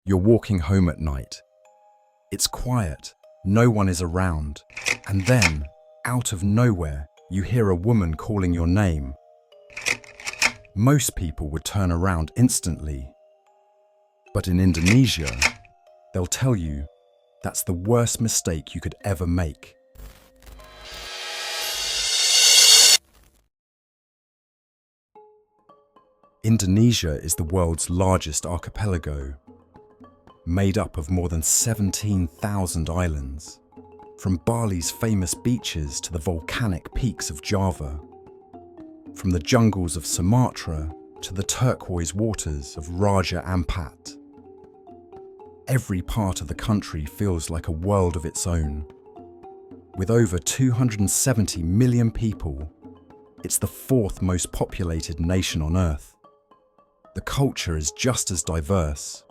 You're walking home at night. It's quiet, no one is around, and then, out of nowhere, you hear a woman calling your name. Most people would turn around instantly. But in Indonesia, they'll tell you that's the worst mistake you could ever make. Indonesia is the world's largest archipelago, made up of more than 17,000 islands, from Bali's famous beaches to the volcanic peaks of Java, from the jungles of Sumatra to the turquoise waters of Raja Ampat. Every part of the country feels like a world of its own. With over 270 million people, it's the fourth most populated nation on Earth. The culture is just as diverse,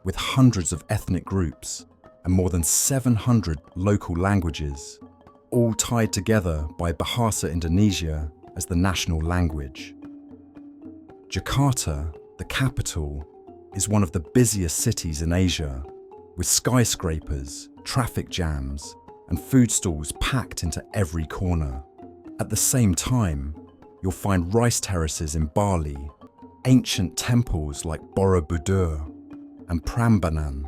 with hundreds of ethnic groups and more than 700 local languages, all tied together by Bahasa Indonesia as the national language. Jakarta, the capital, is one of the busiest cities in Asia, with skyscrapers, traffic jams, and food stalls packed into every corner. At the same time, you'll find rice terraces in Bali, ancient temples like Borobudur and Prambanan.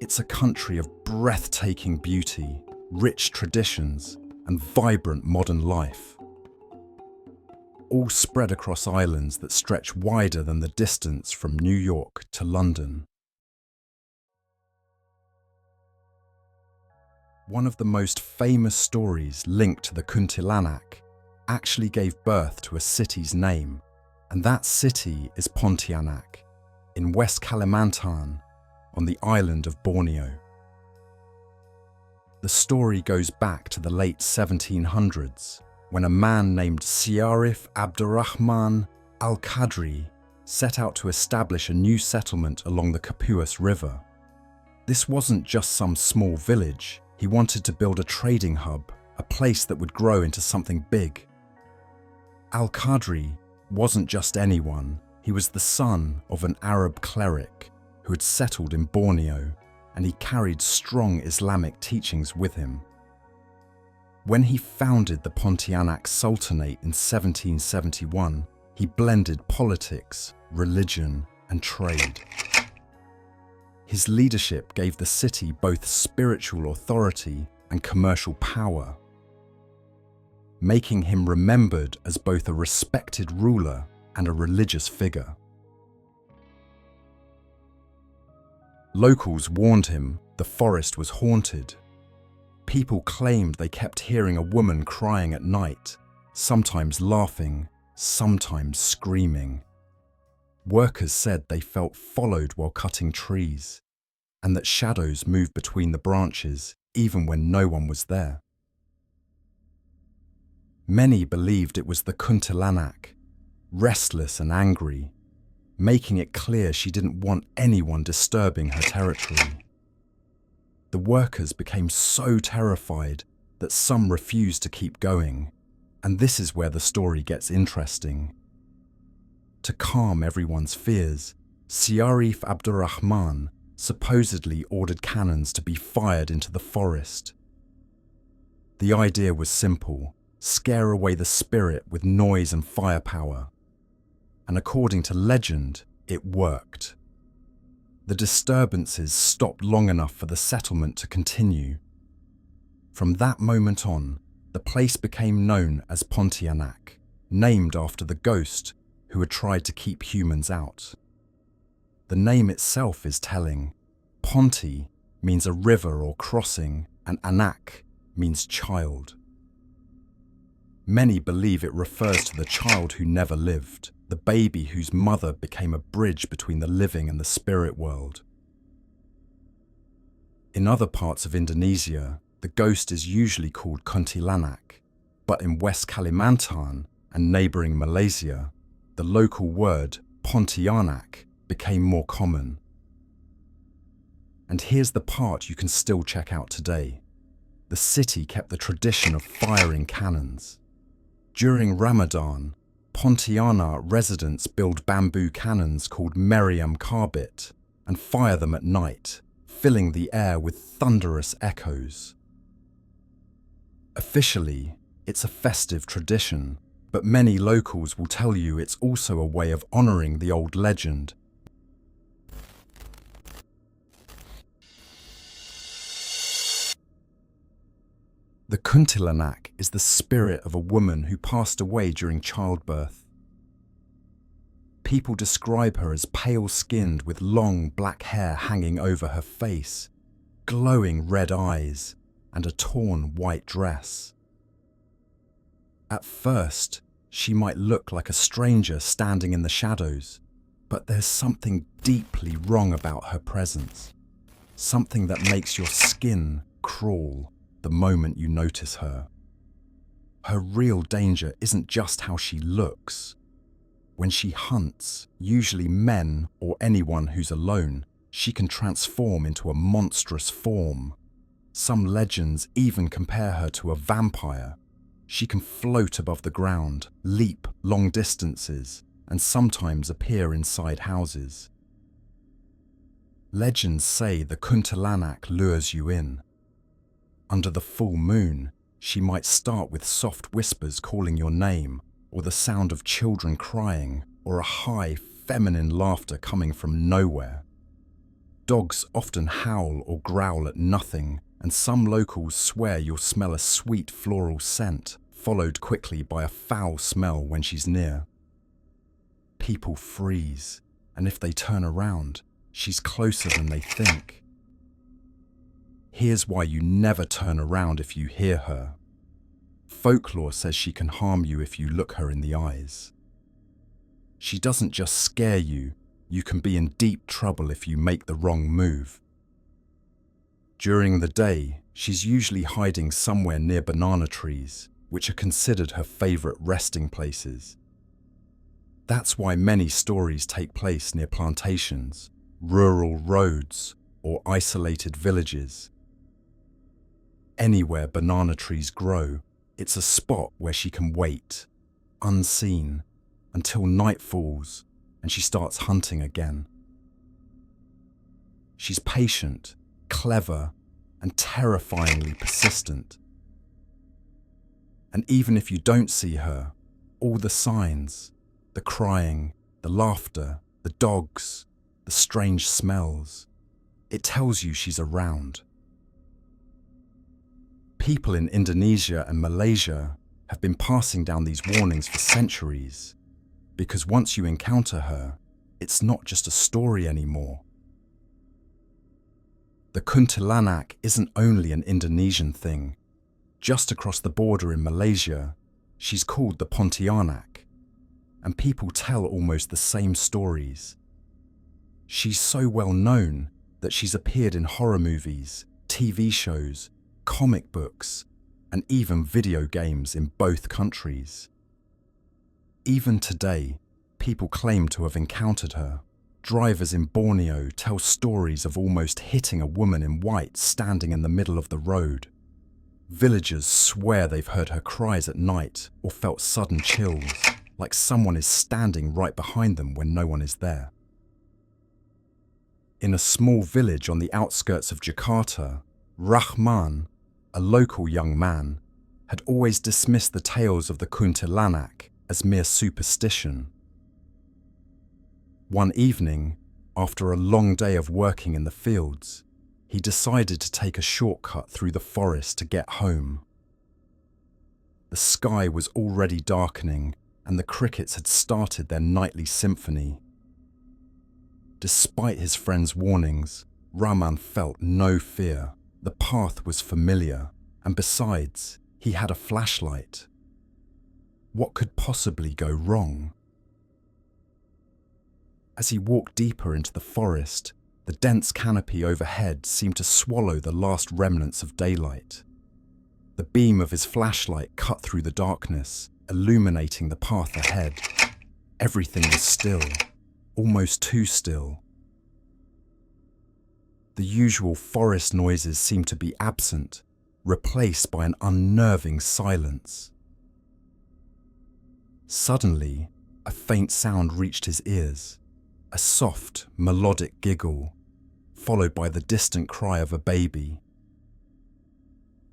It's a country of breathtaking beauty, rich traditions, and vibrant modern life, all spread across islands that stretch wider than the distance from New York to London. One of the most famous stories linked to the Kuntilanak actually gave birth to a city's name, and that city is Pontianak, in West Kalimantan, on the island of Borneo. The story goes back to the late 1700s, when a man named Syarif Abdurrahman al-Qadri set out to establish a new settlement along the Kapuas River. This wasn't just some small village. He wanted to build a trading hub, a place that would grow into something big. Al-Qadri wasn't just anyone. He was the son of an Arab cleric who had settled in Borneo, and he carried strong Islamic teachings with him. When he founded the Pontianak Sultanate in 1771, he blended politics, religion, and trade. His leadership gave the city both spiritual authority and commercial power, making him remembered as both a respected ruler and a religious figure. Locals warned him the forest was haunted. People claimed they kept hearing a woman crying at night, sometimes laughing, sometimes screaming. Workers said they felt followed while cutting trees, and that shadows moved between the branches even when no one was there. Many believed it was the Kuntilanak, restless and angry, making it clear she didn't want anyone disturbing her territory. The workers became so terrified that some refused to keep going, and this is where the story gets interesting. To calm everyone's fears, Syarif Abdurrahman supposedly ordered cannons to be fired into the forest. The idea was simple: scare away the spirit with noise and firepower. And according to legend, it worked. The disturbances stopped long enough for the settlement to continue. From that moment on, the place became known as Pontianak, named after the ghost who had tried to keep humans out. The name itself is telling. Ponti means a river or crossing, and Anak means child. Many believe it refers to the child who never lived, the baby whose mother became a bridge between the living and the spirit world. In other parts of Indonesia, the ghost is usually called Kuntilanak, but in West Kalimantan and neighbouring Malaysia, the local word Pontianak became more common. And here's the part you can still check out today. The city kept the tradition of firing cannons. During Ramadan, Pontianak residents build bamboo cannons called Meriam Karbit, and fire them at night, filling the air with thunderous echoes. Officially, it's a festive tradition, but many locals will tell you it's also a way of honouring the old legend. The Kuntilanak is the spirit of a woman who passed away during childbirth. People describe her as pale-skinned with long black hair hanging over her face, glowing red eyes, and a torn white dress. At first, she might look like a stranger standing in the shadows, but there's something deeply wrong about her presence, something that makes your skin crawl the moment you notice her. Her real danger isn't just how she looks. When she hunts, usually men or anyone who's alone, she can transform into a monstrous form. Some legends even compare her to a vampire. She can float above the ground, leap long distances, and sometimes appear inside houses. Legends say the Kuntilanak lures you in. Under the full moon, she might start with soft whispers calling your name, or the sound of children crying, or a high, feminine laughter coming from nowhere. Dogs often howl or growl at nothing, and some locals swear you'll smell a sweet floral scent, followed quickly by a foul smell when she's near. People freeze, and if they turn around, she's closer than they think. Here's why you never turn around if you hear her. Folklore says she can harm you if you look her in the eyes. She doesn't just scare you, you can be in deep trouble if you make the wrong move. During the day, she's usually hiding somewhere near banana trees, which are considered her favourite resting places. That's why many stories take place near plantations, rural roads, or isolated villages. Anywhere banana trees grow, it's a spot where she can wait, unseen, until night falls and she starts hunting again. She's patient, clever, and terrifyingly persistent. And even if you don't see her, all the signs, the crying, the laughter, the dogs, the strange smells, it tells you she's around. People in Indonesia and Malaysia have been passing down these warnings for centuries, because once you encounter her, it's not just a story anymore. The Kuntilanak isn't only an Indonesian thing. Just across the border in Malaysia, she's called the Pontianak, and people tell almost the same stories. She's so well known that she's appeared in horror movies, TV shows, comic books, and even video games in both countries. Even today, people claim to have encountered her. Drivers in Borneo tell stories of almost hitting a woman in white standing in the middle of the road. Villagers swear they've heard her cries at night or felt sudden chills, like someone is standing right behind them when no one is there. In a small village on the outskirts of Jakarta, Rahman, a local young man, had always dismissed the tales of the Kuntilanak as mere superstition. One evening, after a long day of working in the fields, he decided to take a shortcut through the forest to get home. The sky was already darkening and the crickets had started their nightly symphony. Despite his friend's warnings, Rahman felt no fear. The path was familiar, and besides, he had a flashlight. What could possibly go wrong? As he walked deeper into the forest, the dense canopy overhead seemed to swallow the last remnants of daylight. The beam of his flashlight cut through the darkness, illuminating the path ahead. Everything was still, almost too still. The usual forest noises seemed to be absent, replaced by an unnerving silence. Suddenly, a faint sound reached his ears, a soft, melodic giggle, followed by the distant cry of a baby.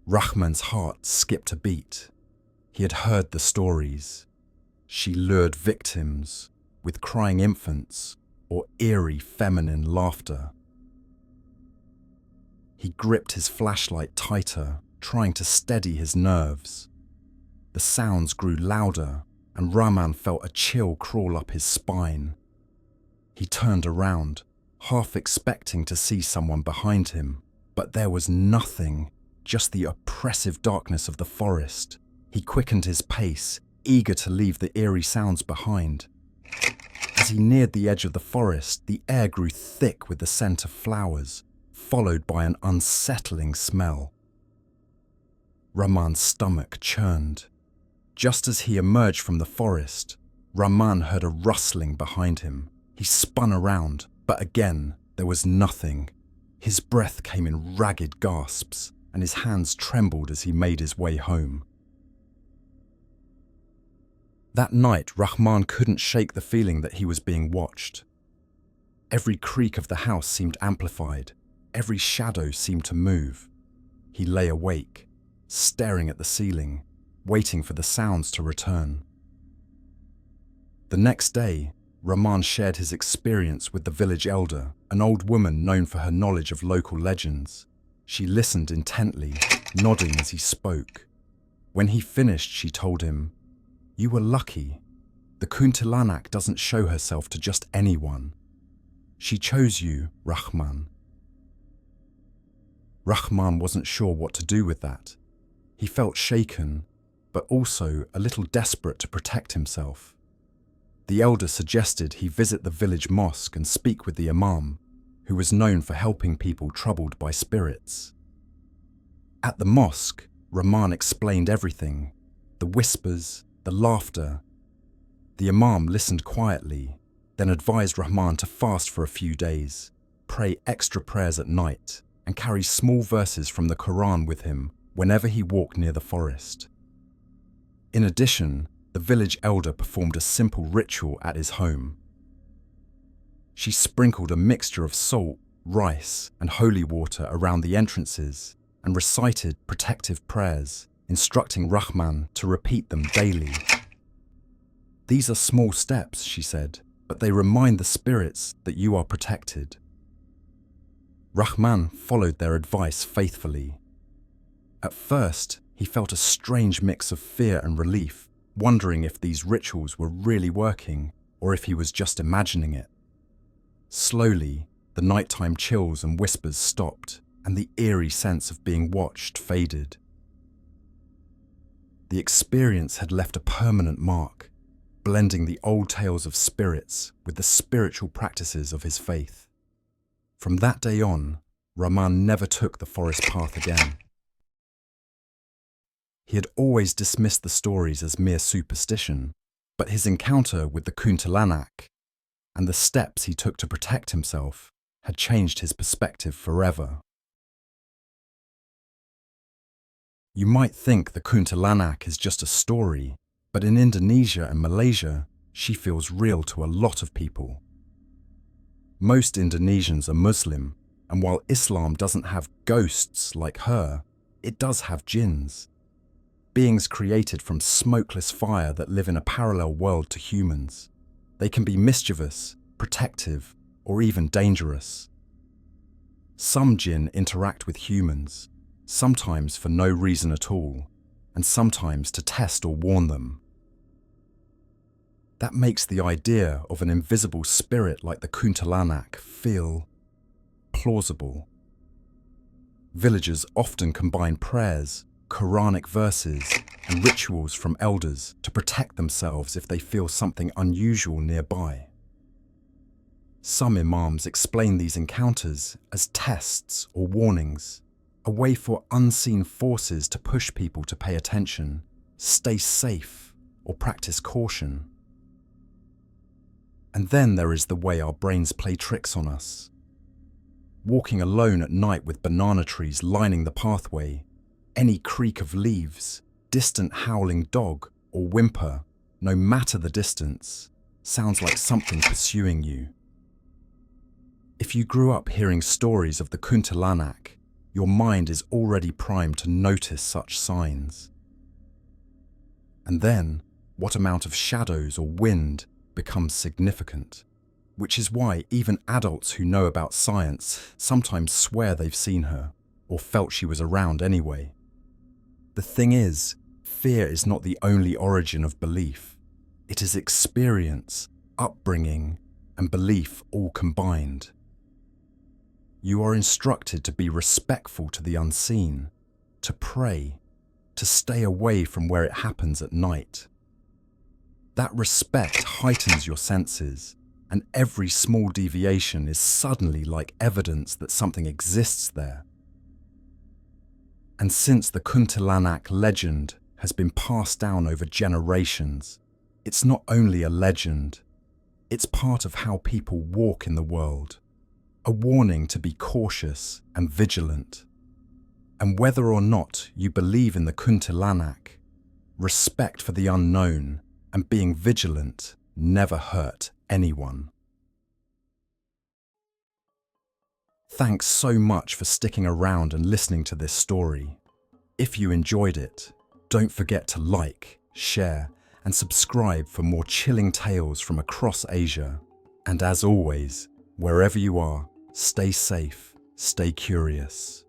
Rahman's heart skipped a beat. He had heard the stories. She lured victims with crying infants or eerie feminine laughter. He gripped his flashlight tighter, trying to steady his nerves. The sounds grew louder, and Rahman felt a chill crawl up his spine. He turned around, half expecting to see someone behind him, but there was nothing, just the oppressive darkness of the forest. He quickened his pace, eager to leave the eerie sounds behind. As he neared the edge of the forest, the air grew thick with the scent of flowers, followed by an unsettling smell. Rahman's stomach churned. Just as he emerged from the forest, Rahman heard a rustling behind him. He spun around, but again there was nothing. His breath came in ragged gasps, and his hands trembled as he made his way home. That night, Rahman couldn't shake the feeling that he was being watched. Every creak of the house seemed amplified. Every shadow seemed to move. He lay awake, staring at the ceiling, waiting for the sounds to return. The next day, Rahman shared his experience with the village elder, an old woman known for her knowledge of local legends. She listened intently, nodding as he spoke. When he finished, she told him, "You were lucky. The Kuntilanak doesn't show herself to just anyone. She chose you, Rahman." Rahman wasn't sure what to do with that. He felt shaken, but also a little desperate to protect himself. The elder suggested he visit the village mosque and speak with the imam, who was known for helping people troubled by spirits. At the mosque, Rahman explained everything, the whispers, the laughter. The imam listened quietly, then advised Rahman to fast for a few days, pray extra prayers at night, and carry small verses from the Quran with him whenever he walked near the forest. In addition, the village elder performed a simple ritual at his home. She sprinkled a mixture of salt, rice, and holy water around the entrances and recited protective prayers, instructing Rahman to repeat them daily. "These are small steps," she said, "but they remind the spirits that you are protected." Rahman followed their advice faithfully. At first, he felt a strange mix of fear and relief, wondering if these rituals were really working or if he was just imagining it. Slowly, the nighttime chills and whispers stopped, and the eerie sense of being watched faded. The experience had left a permanent mark, blending the old tales of spirits with the spiritual practices of his faith. From that day on, Rahman never took the forest path again. He had always dismissed the stories as mere superstition, but his encounter with the Kuntilanak and the steps he took to protect himself had changed his perspective forever. You might think the Kuntilanak is just a story, but in Indonesia and Malaysia, she feels real to a lot of people. Most Indonesians are Muslim, and while Islam doesn't have ghosts like her, it does have jinns. Beings created from smokeless fire that live in a parallel world to humans. They can be mischievous, protective, or even dangerous. Some jinn interact with humans, sometimes for no reason at all, and sometimes to test or warn them. That makes the idea of an invisible spirit like the Kuntilanak feel plausible. Villagers often combine prayers, Quranic verses, and rituals from elders to protect themselves if they feel something unusual nearby. Some imams explain these encounters as tests or warnings, a way for unseen forces to push people to pay attention, stay safe, or practice caution. And then there is the way our brains play tricks on us. Walking alone at night with banana trees lining the pathway, any creak of leaves, distant howling dog, or whimper, no matter the distance, sounds like something pursuing you. If you grew up hearing stories of the Kuntilanak, your mind is already primed to notice such signs. And then, what amount of shadows or wind becomes significant, which is why even adults who know about science sometimes swear they've seen her or felt she was around anyway. The thing is, fear is not the only origin of belief. It is experience, upbringing, and belief all combined. You are instructed to be respectful to the unseen, to pray, to stay away from where it happens at night. That respect heightens your senses, and every small deviation is suddenly like evidence that something exists there. And since the Kuntilanak legend has been passed down over generations, it's not only a legend, it's part of how people walk in the world, a warning to be cautious and vigilant. And whether or not you believe in the Kuntilanak, respect for the unknown and being vigilant never hurt anyone. Thanks so much for sticking around and listening to this story. If you enjoyed it, don't forget to like, share, and subscribe for more chilling tales from across Asia. And as always, wherever you are, stay safe, stay curious.